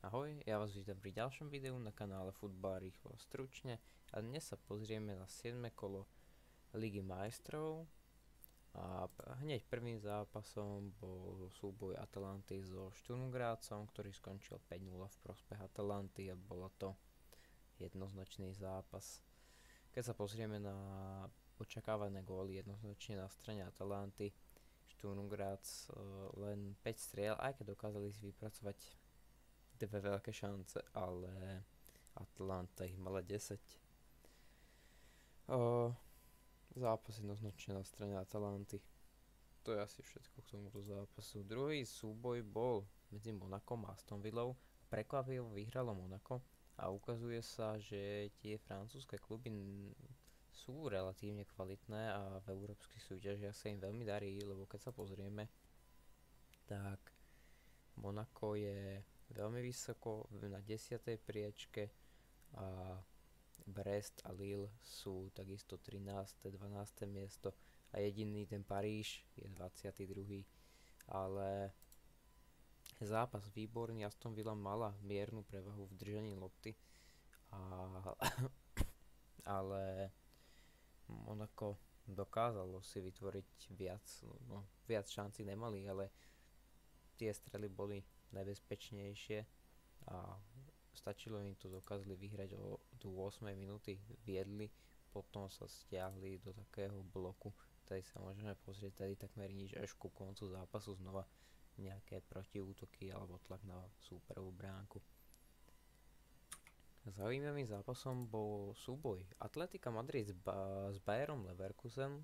Ahoj, ja vás vítam pri ďalšom videu na kanále Futbal rýchlo stručne a dnes sa pozrieme na 7. kolo Ligy majstrov a hneď prvým zápasom bol súboj Atalanty so Sturm Grazom, ktorý skončil 5-0 v prospech Atalanty a bolo to jednoznačný zápas. Keď sa pozrieme na očakávané góly jednoznačne na strane Atalanty, Sturm Graz len 5 striel, aj keď dokázali si vypracovať dve veľké šance, ale Atlanta ich mala 10. Zápas jednoznačne na strane Atalanty. To je asi všetko k tomuto zápasu. Druhý súboj bol medzi Monakom a Aston Villou. Prekvapivo vyhralo Monako a ukazuje sa, že tie francúzske kluby sú relatívne kvalitné a v európskych súťažiach sa im veľmi darí, lebo keď sa pozrieme, tak Monako je veľmi vysoko na 10. priečke a Brest a Lille sú takisto 13. 12. miesto a jediný ten Paríž je 22. Ale zápas výborný, Aston Villa mala miernu prevahu v držaní lopty ale Monako dokázalo si vytvoriť viac šancí nemali, ale tie strely boli najbezpečnejšie a stačilo im to, dokázali vyhrať do 8 minúty, viedli, potom sa stiahli do takého bloku, tady sa môžeme pozrieť, tady takmer nič, až ku koncu zápasu znova nejaké protiútoky alebo tlak na súperovú bránku. Zaujímavým zápasom bol súboj Atletica Madrid s Bayerom Leverkusen,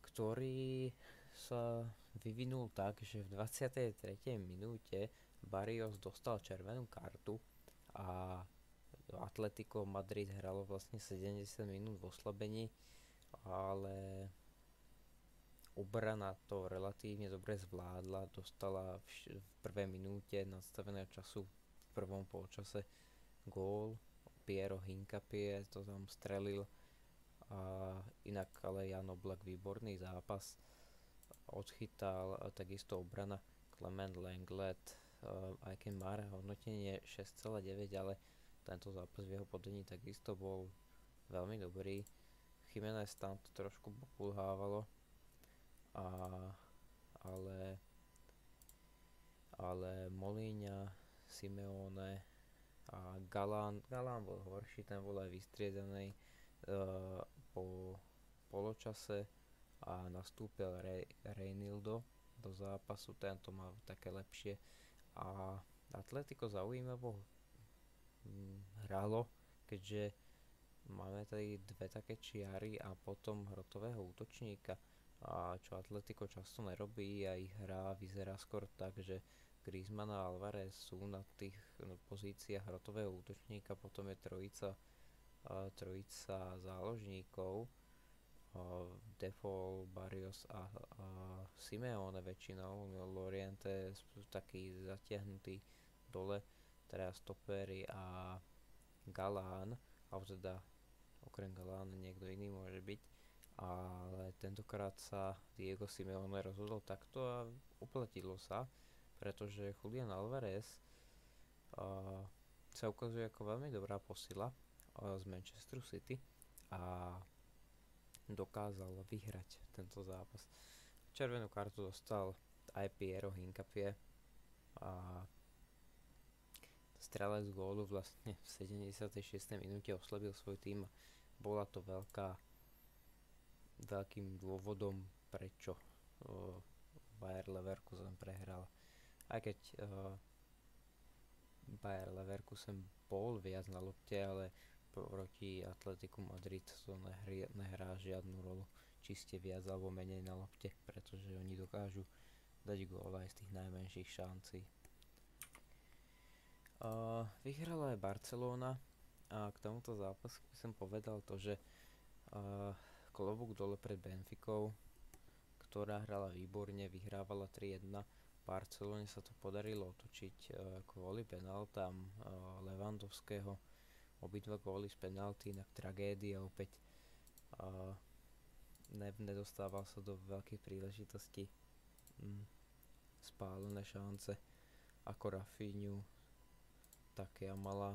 ktorý sa vyvinul tak, že v 23. minúte Barrios dostal červenú kartu a Atletico Madrid hralo vlastne 70 minút v oslabení, ale obrana to relatívne dobre zvládla, dostala v prvej minúte nadstaveného času v prvom polčase gól, Piero Hincapie to tam strelil a inak ale Jan Oblak výborný zápas odchytal, takisto obrana Clement Lenglet, aj keď má hodnotenie 6,9, ale tento zápas v jeho podaní takisto bol veľmi dobrý. Jiménez tam to trošku pokulhávalo, ale Molina, Simeone a Galán bol horší, ten bol aj vystriedaný po poločase a nastúpil Reinildo do zápasu, tento má také lepšie a Atletico zaujímavo hralo, keďže máme tady dve také čiary a potom hrotového útočníka, a čo Atletico často nerobí a ich hra vyzerá skôr tak, že Griezmann a Alvarez sú na tých pozíciách hrotového útočníka, potom je trojica záložníkov, Default, Barrios a Simeone väčšinou, Loriente taký zatiahnutý dole, teda stopery a Galán, alebo teda okrem Galána niekto iný môže byť, ale tentokrát sa Diego Simeone rozhodol takto a uplatilo sa, pretože Julián Alvarez sa ukazuje ako veľmi dobrá posila z Manchesteru City a dokázal vyhrať tento zápas. Červenú kartu dostal aj Piero Hincapie a strelec gólu vlastne v 76. minúte oslabil svoj tým. Bola to veľkým dôvodom, prečo Bayer Leverkusen prehral. Aj keď Bayer Leverkusen bol viac na lopte, ale proti Atletiku Madrid to nehrá žiadnu rolu, či ste viac alebo menej na lopte, pretože oni dokážu dať gól aj z tých najmenších šancí. Vyhrala aj Barcelona a k tomuto zápasu by som povedal to, že klobúk dole pred Benficou, ktorá hrala výborne, vyhrávala 3-1. Barcelone sa to podarilo otočiť kvôli penáltam Lewandowského. Obidva góly z penalty, inak tragédia opäť. Nedostával sa do veľkej príležitosti, spálené šance ako Rafinhu také a mala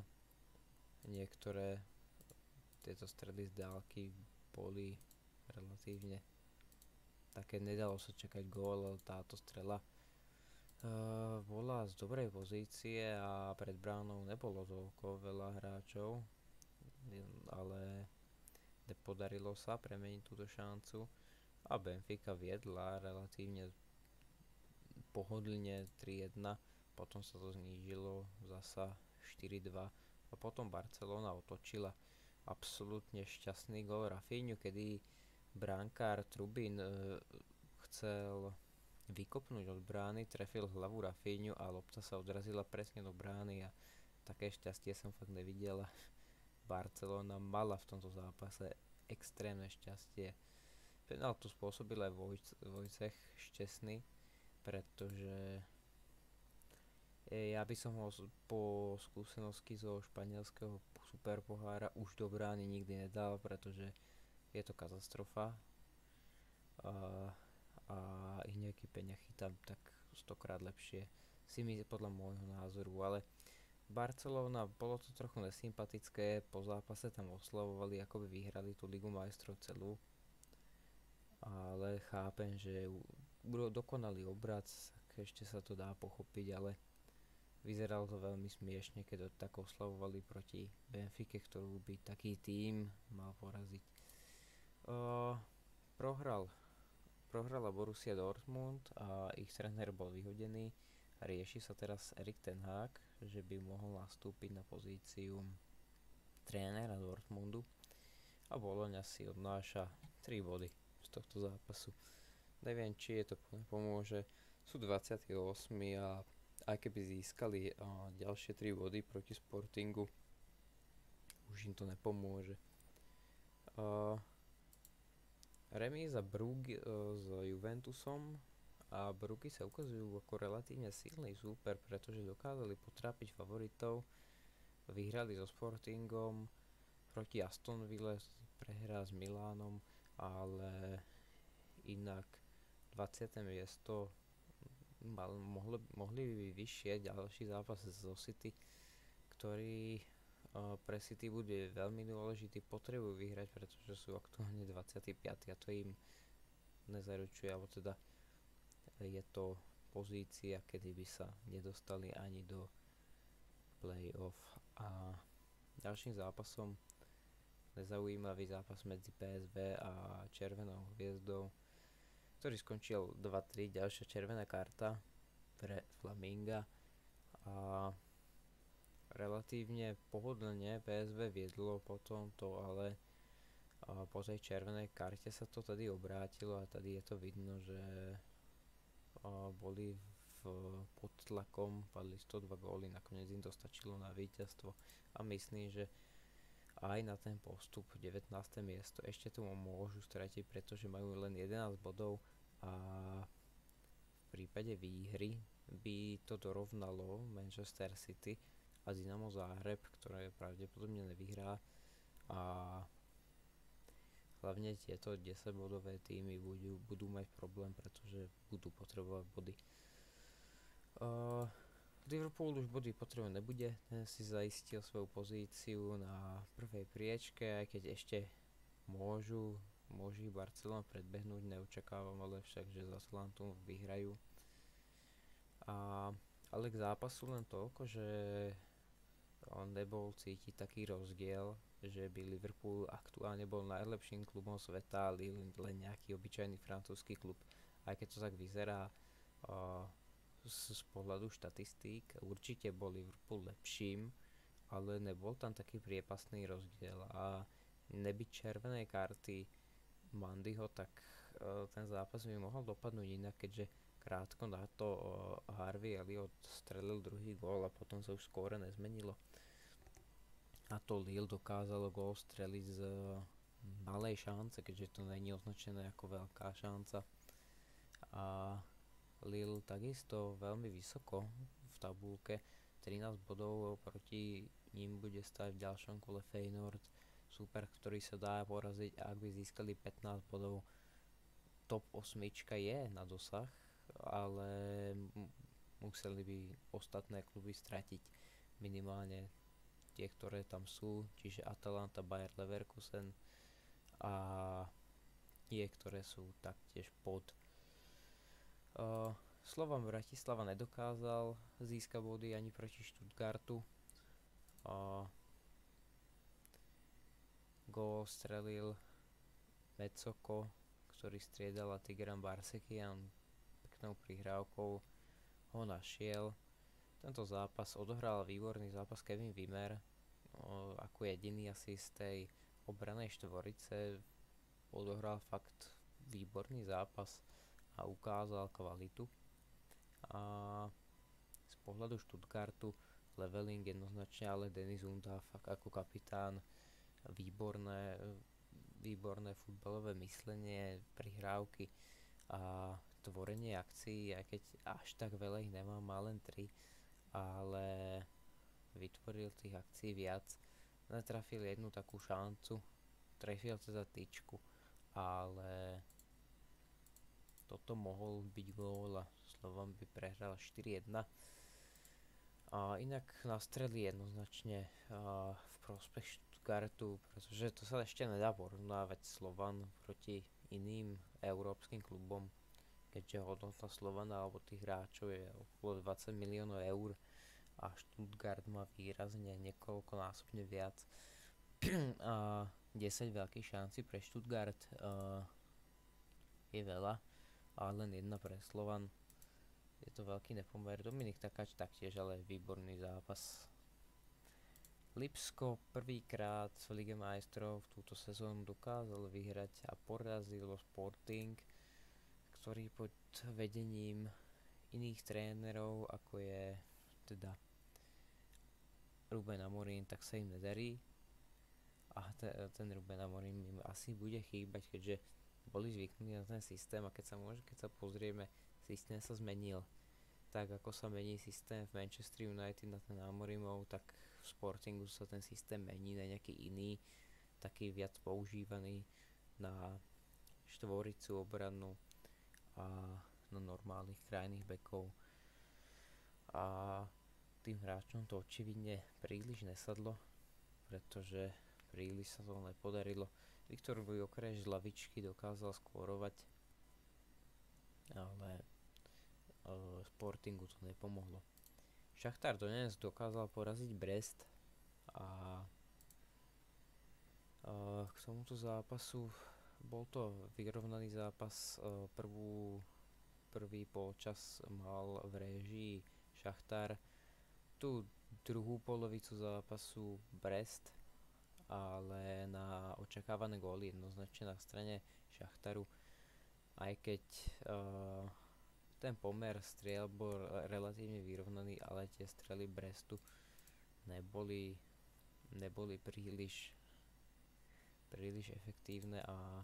niektoré tieto strely z dálky boli relatívne také, nedalo sa čakať gól, ale táto strela bola z dobrej pozície a pred bránou nebolo toľko veľa hráčov, ale podarilo sa premeniť túto šancu a Benfica viedla relatívne pohodlne 3-1, potom sa to znížilo zasa 4-2 a potom Barcelona otočila. Absolútne šťastný gól Rafinhu, kedy brankár Trubin chcel vykopnúť od brány, trefil hlavu Rafinhu a lopta sa odrazila presne do brány a také šťastie som fakt nevidela. Barcelona mala v tomto zápase extrémne šťastie. Penáltu spôsobil aj Vojcech Šťastný, pretože ja by som ho po skúsenosti zo španielského superpohára už do brány nikdy nedal, pretože je to katastrofa a nejaký peňa chytá tak stokrát lepšie, si mi podľa môjho názoru, ale Barcelona, bolo to trochu nesympatické, po zápase tam oslavovali, ako by vyhrali tú Ligu majstrov celú, ale chápem, že dokonalý obrat, tak ešte sa to dá pochopiť, ale vyzeralo to veľmi smiešne, keď to tak oslavovali proti Benfike, ktorú by taký tím mal poraziť. Prohrala Borussia Dortmund a ich tréner bol vyhodený. Rieši sa teraz Erik ten Hag, že by mohol nastúpiť na pozíciu trénera Dortmundu a Bologna si odnáša 3 body z tohto zápasu. Neviem, či je to pomôže. Sú 28 a aj keby získali ďalšie 3 body proti Sportingu, už im to nepomôže. Remíza Brugge s Juventusom a Brugge sa ukazujú ako relatívne silný súper, pretože dokázali potrápiť favoritov, vyhrali so Sportingom, proti Aston Ville prehrá s Milánom, ale inak 20. miesto mohli by vyššie. Ďalší zápas zo City, ktorý pre City bude veľmi dôležitý, potrebujú vyhrať, pretože sú aktuálne 25. a to im nezaručuje, alebo teda je to pozícia, kedy by sa nedostali ani do play-off. A ďalším zápasom, nezaujímavý zápas medzi PSV a Červenou hviezdou, ktorý skončil 2-3, ďalšia červená karta pre Flaminga a relatívne pohodlne PSV viedlo potom to, ale po tej červenej karte sa to tady obrátilo a tady je to vidno, že boli pod tlakom, padli 102 góly, nakoniec im to stačilo na víťazstvo a myslím, že aj na ten postup 19. miesto ešte tu môžu stratiť, pretože majú len 11 bodov a v prípade výhry by to dorovnalo Manchester City a Dynamo Záhreb, ktoré pravdepodobne nevyhrá, a hlavne tieto 10-bodové týmy budú mať problém, pretože budú potrebovať body. Liverpool už body potrebovať nebude, ten si zaistil svoju pozíciu na prvej priečke, aj keď ešte môže ich Barcelona predbehnúť, neočakávam, ale však, že za Atalantu vyhrajú. Ale k zápasu len toľko, že on nebol cítiť taký rozdiel, že by Liverpool aktuálne bol najlepším klubom sveta, ale len nejaký obyčajný francúzsky klub. Aj keď to tak vyzerá z pohľadu štatistík, určite bol Liverpool lepším, ale nebol tam taký priepasný rozdiel a nebyť červenej karty Mandyho, tak ten zápas by mohol dopadnúť inak, keďže krátko na to Harvey Elliott strelil druhý gól a potom sa už skóre nezmenilo. A to Lille dokázalo gól streliť z malej šance, keďže to není označené ako veľká šanca. A Lille takisto veľmi vysoko v tabulke, 13 bodov, proti ním bude stať v ďalšom kole Feyenoord, super, ktorý sa dá poraziť, a ak by získali 15 bodov, top 8 je na dosah, ale museli by ostatné kluby stratiť minimálne tie, ktoré tam sú, čiže Atalanta, Bayer Leverkusen a tie, ktoré sú taktiež pod. Slovan Bratislava nedokázal získať body ani proti Stuttgartu. Gól strelil Metsoko, ktorý striedal Tigran Barsekian. Peknou prihrávkou ho našiel. Tento zápas odohral výborný zápas Kevin Wimmer, ako jediný asi z tej obranej štvorice odohral fakt výborný zápas a ukázal kvalitu. A z pohľadu Stuttgartu leveling jednoznačne, ale Denis Undav ako kapitán výborné futbalové myslenie, prihrávky a tvorenie akcií, aj keď až tak veľa ich nemá, má len 3, ale vytvoril tých akcií viac. Netrafil jednu takú šancu, trefil teda tyčku, ale toto mohol byť gól a Slovan by prehral 4-1. A inak nastrelí jednoznačne v prospech Stuttgartu, pretože to sa ešte nedá porovnávať Slovan proti iným európskym klubom, keďže hodnota Slovana alebo tých hráčov je okolo 20 miliónov eur a Stuttgart má výrazne niekoľkonásobne viac. A 10 veľkých šancí pre Stuttgart je veľa, ale len jedna pre Slovan. Je to veľký nepomer. Dominik Takáč taktiež, ale výborný zápas. Lipsko prvýkrát v Lige majstrov túto sezónu dokázal vyhrať a porazilo Sporting, ktorý pod vedením iných trénerov, ako je teda Ruben Amorim, tak sa im nedarí. A ten Ruben Amorim im asi bude chýbať, keďže boli zvyknutí na ten systém a keď sa pozrieme, systém sa zmenil. Tak ako sa mení systém v Manchester United na ten Amorimov, tak v Sportingu sa ten systém mení na nejaký iný, taký viac používaný na štvoricu obranu a na normálnych krajných bekov. A tým hráčom to očividne príliš nesadlo, pretože príliš sa to nepodarilo. Viktor Gyökeres z lavičky dokázal skórovať, ale Sportingu to nepomohlo. Šachtar Donetsk dokázal poraziť Brest a k tomuto zápasu bol to vyrovnaný zápas. Prvý polčas mal v réžii Šachtar, tú druhú polovicu zápasu Brest, ale na očakávané góly jednoznačne na strane Šachtaru, aj keď ten pomer striel bol relatívne vyrovnaný, ale tie strely Brestu neboli príliš efektívne a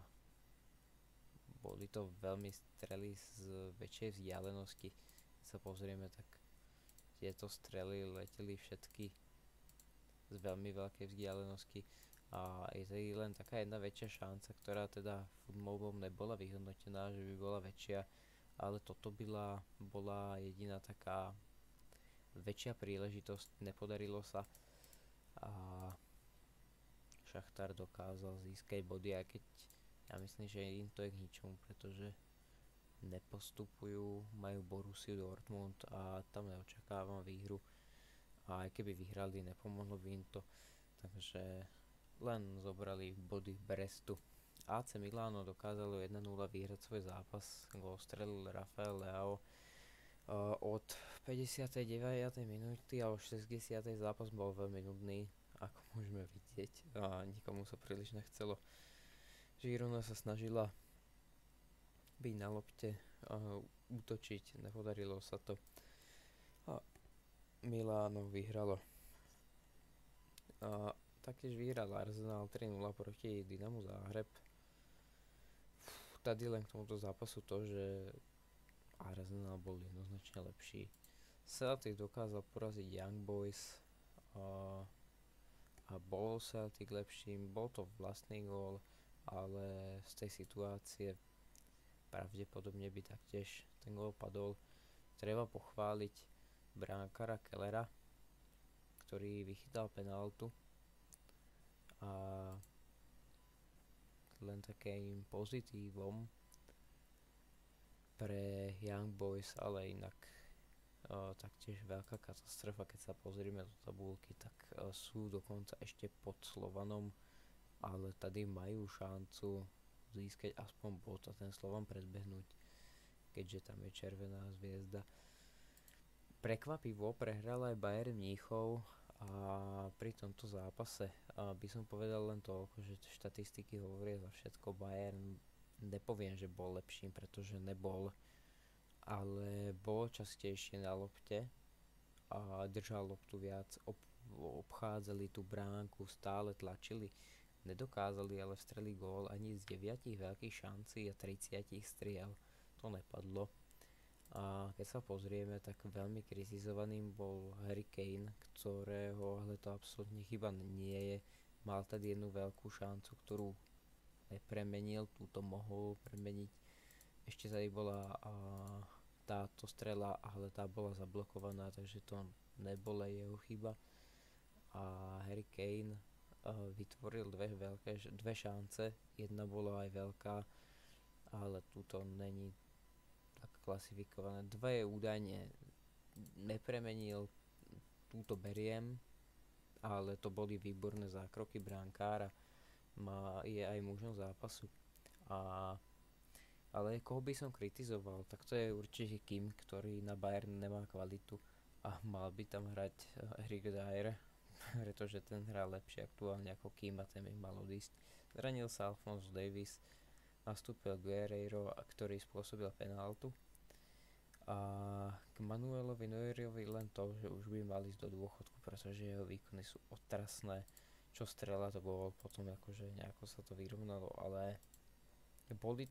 boli to veľmi strely z väčšej vzdialenosti. Keď sa pozrieme, tak tieto strely leteli všetky z veľmi veľkej vzdialenosti a je to len taká jedna väčšia šanca, ktorá teda futbalom nebola vyhodnotená, že by bola väčšia, ale toto bola jediná taká väčšia príležitosť, nepodarilo sa a Šachtar dokázal získať body, aj keď ja myslím, že im to je k ničomu, pretože nepostupujú, majú Borussiu Dortmund a tam neočakávam výhru a aj keby vyhrali, nepomohlo by im to, takže len zobrali body Brestu. AC Milano dokázalo 1-0 vyhrať svoj zápas, gól strelil Rafael Leao od 59. minúty a o 60. zápas bol veľmi nudný, ako môžeme vidieť, a nikomu sa príliš nechcelo. Girona sa snažila byť na lopte, útočiť, nepodarilo sa to a Milano vyhralo. Taktiež vyhral Arsenal 3-0 proti Dynamu Záhreb. Tady len k tomuto zápasu to, že Arsenal bol jednoznačne lepší. Celtic dokázal poraziť Young Boys a bol Celtic lepším, bol to vlastný gól, ale z tej situácie pravdepodobne by taktiež ten gól padol. Treba pochváliť brankára Kellera, ktorý vychytal penáltu a len takým pozitívom pre Young Boys, ale inak taktiež veľká katastrofa, keď sa pozrieme do tabulky, tak sú dokonca ešte pod Slovanom, ale tady majú šancu získať aspoň bod a ten Slovan predbehnúť, keďže tam je červená hviezda. Prekvapivo prehral aj Bayern Mníchov a pri tomto zápase by som povedal len toľko, že štatistiky hovoria za všetko. Bayern, nepoviem, že bol lepším, pretože nebol, ale bol častejšie na lopte a držal loptu viac, obchádzali tú bránku, stále tlačili, nedokázali ale vstreliť gól ani z 9 veľkých šancí a 30 striel, to nepadlo. A keď sa pozrieme, tak veľmi kritizovaným bol Harry Kane, ktorého ale to absolútne chyba nie je. Mal tady jednu veľkú šancu, ktorú nepremenil, túto mohol premeniť. Ešte tady bola táto strela, ale tá bola zablokovaná, takže to nebola jeho chyba. A Harry Kane vytvoril dve šance, jedna bola aj veľká, ale túto není tak klasifikované. Dve údajne nepremenil, túto beriem, ale to boli výborné zákroky bránkára, je aj mužom zápasu. Ale koho by som kritizoval, tak to je určite Kim, ktorý na Bayern nemá kvalitu a mal by tam hrať Eric Dier, pretože ten hrá lepšie aktuálne ako Kim a ten by mal odísť. Zranil sa Alphonso Davies, nastúpil Guerreiro, ktorý spôsobil penáltu. A k Manuelovi Neuerovi len to, že už by mal ísť do dôchodku, pretože jeho výkony sú otrasné. Čo strela, to bol potom akože nejako sa to vyrovnalo, ale boli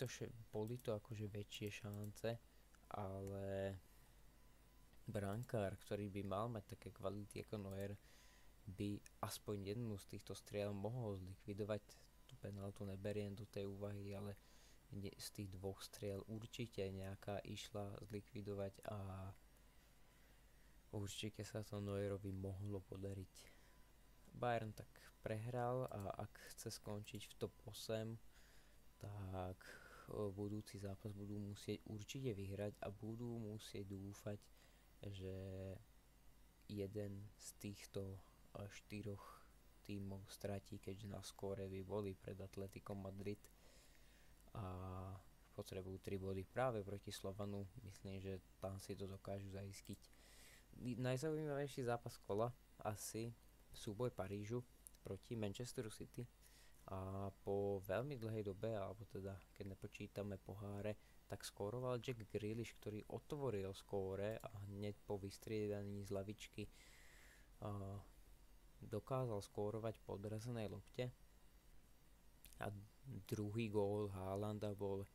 to akože väčšie šance, ale brankár, ktorý by mal mať také kvality ako Neuer, by aspoň jednu z týchto striel mohol zlikvidovať. Tú penáltu neberiem do tej úvahy, ale z tých dvoch striel určite nejaká išla zlikvidovať a určite sa to Neuerovi mohlo podariť. Bayern tak prehral a ak chce skončiť v top 8, tak budúci zápas budú musieť určite vyhrať a budú musieť dúfať, že jeden z týchto 4 tímov stratí, keďže na skóre by boli pred Atletikom Madrid a potrebujú 3 body práve proti Slovanu. Myslím, že tam si to dokážu zaistiť. Najzaujímavejší zápas kola asi súboj Parížu proti Manchesteru City a po veľmi dlhej dobe, alebo teda keď nepočítame poháre, tak skóroval Jack Grealish, ktorý otvoril skóre a hneď po vystriedaní z lavičky dokázal skórovať po odrazenej lopte. A druhý gól Haalanda bol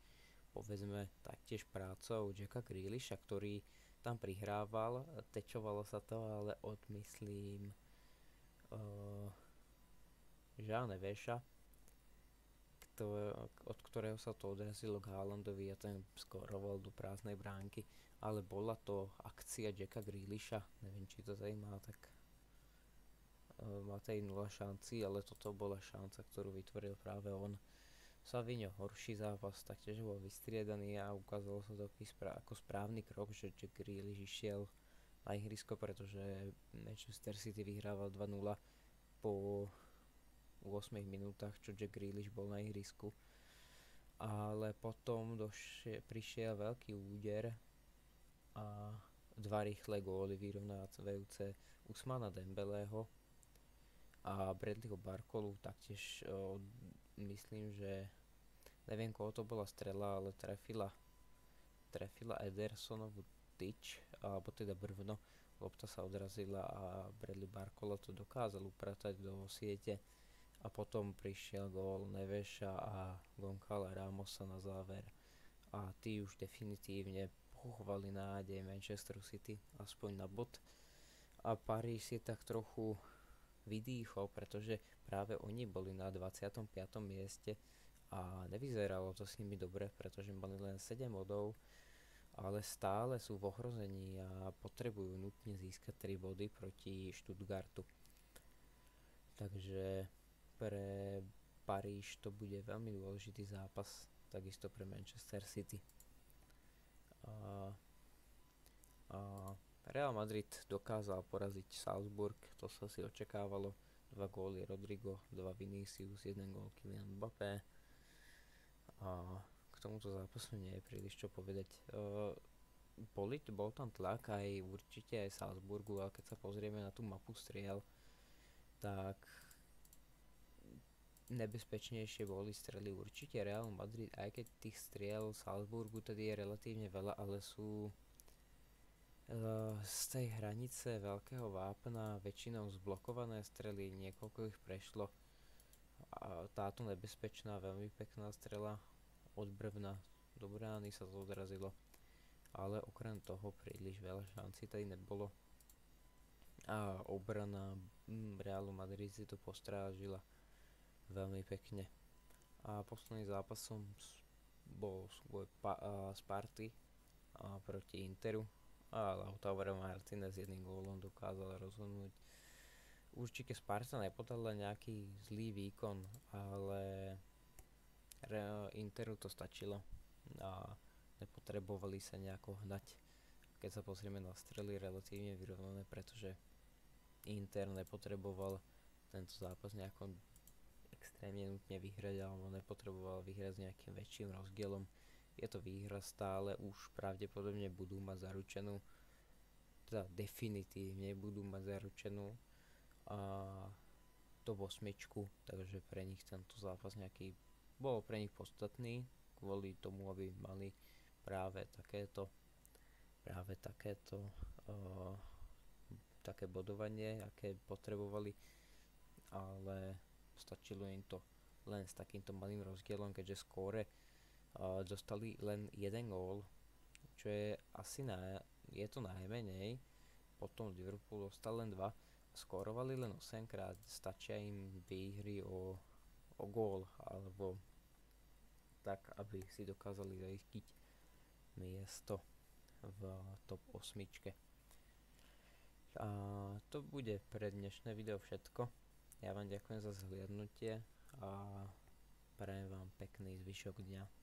povedzme taktiež prácou Jacka Grealisha, ktorý tam prihrával, tečovalo sa to ale od myslím Jeana Neveša, od ktorého sa to odrazilo k Haalandovi a ten skóroval do prázdnej bránky, ale bola to akcia Jacka Grealisha, neviem či to tady má, tak má tady 0 šancí, ale toto bola šanca, ktorú vytvoril práve on. Savinho horší zápas, taktiež bol vystriedaný a ukázalo sa to ako správny krok, že Jack Grealish išiel na ihrisko, pretože Manchester City vyhrával 2-0 po 8 minútach, čo Jack Grealish bol na ihrisku. Ale potom prišiel veľký úder a 2 rýchle góly vyrovnávajúce Ousmana Dembeleho a Bradleyho Barcolu, taktiež myslím, že neviem koho to bola strela, ale trefila Edersonovu tyč, alebo teda brvno, lopta sa odrazila a Bradley Barcola to dokázal upratať do siete a potom prišiel gól Neveša a Goncala Ramosa na záver a tí už definitívne pochovali nádej Manchesteru City aspoň na bod a Paríž si tak trochu vydýchol, pretože práve oni boli na 25. mieste a nevyzeralo to s nimi dobre, pretože mali len 7 bodov ale stále sú v ohrození a potrebujú nutne získať 3 body proti Stuttgartu. Takže pre Paríž to bude veľmi dôležitý zápas, takisto pre Manchester City. A, a Real Madrid dokázal poraziť Salzburg, to sa si očakávalo. 2 góly Rodrigo, 2 Vinicius, 1 gól Kylian Mbappé. A k tomuto zápasu nie je príliš čo povedať. Bol tam tlak aj určite aj Salzburgu, ale keď sa pozrieme na tú mapu striel, tak nebezpečnejšie boli strely určite Real Madrid, aj keď tých striel Salzburgu tedy je relatívne veľa, ale sú z tej hranice veľkého vápna väčšinou zblokované strely, niekoľko ich prešlo. A táto nebezpečná, veľmi pekná strela od brvna do brány sa to odrazilo, ale okrem toho príliš veľa šancí tady nebolo a obrana Realu Madrid si to postrážila veľmi pekne. A posledným zápasom bol súboj Sparty proti Interu a Lautaro Martinez jedným gólom dokázal rozhodnúť. Určite Sparta nepodala nejaký zlý výkon, ale Interu to stačilo a nepotrebovali sa nejako hnať. Keď sa pozrieme na strely, relatívne vyrovnané, pretože Inter nepotreboval tento zápas nejako extrémne nutne vyhrať, alebo nepotreboval vyhrať s nejakým väčším rozdielom. Je to výhra stále, už pravdepodobne budú mať zaručenú, teda definitívne budú mať zaručenú a top 8, takže pre nich tento zápas nejaký bol pre nich podstatný kvôli tomu, aby mali práve takéto také bodovanie, aké potrebovali, ale stačilo im to len s takýmto malým rozdielom, keďže skóre dostali len 1 gól, čo je asi je to najmenej. Potom Liverpool dostal len 2, skórovali len 8 krát, stačia im výhry o gól, alebo tak, aby si dokázali zaistiť miesto v top 8. A to bude pre dnešné video všetko. Ja vám ďakujem za zhliadnutie a prajem vám pekný zvyšok dňa.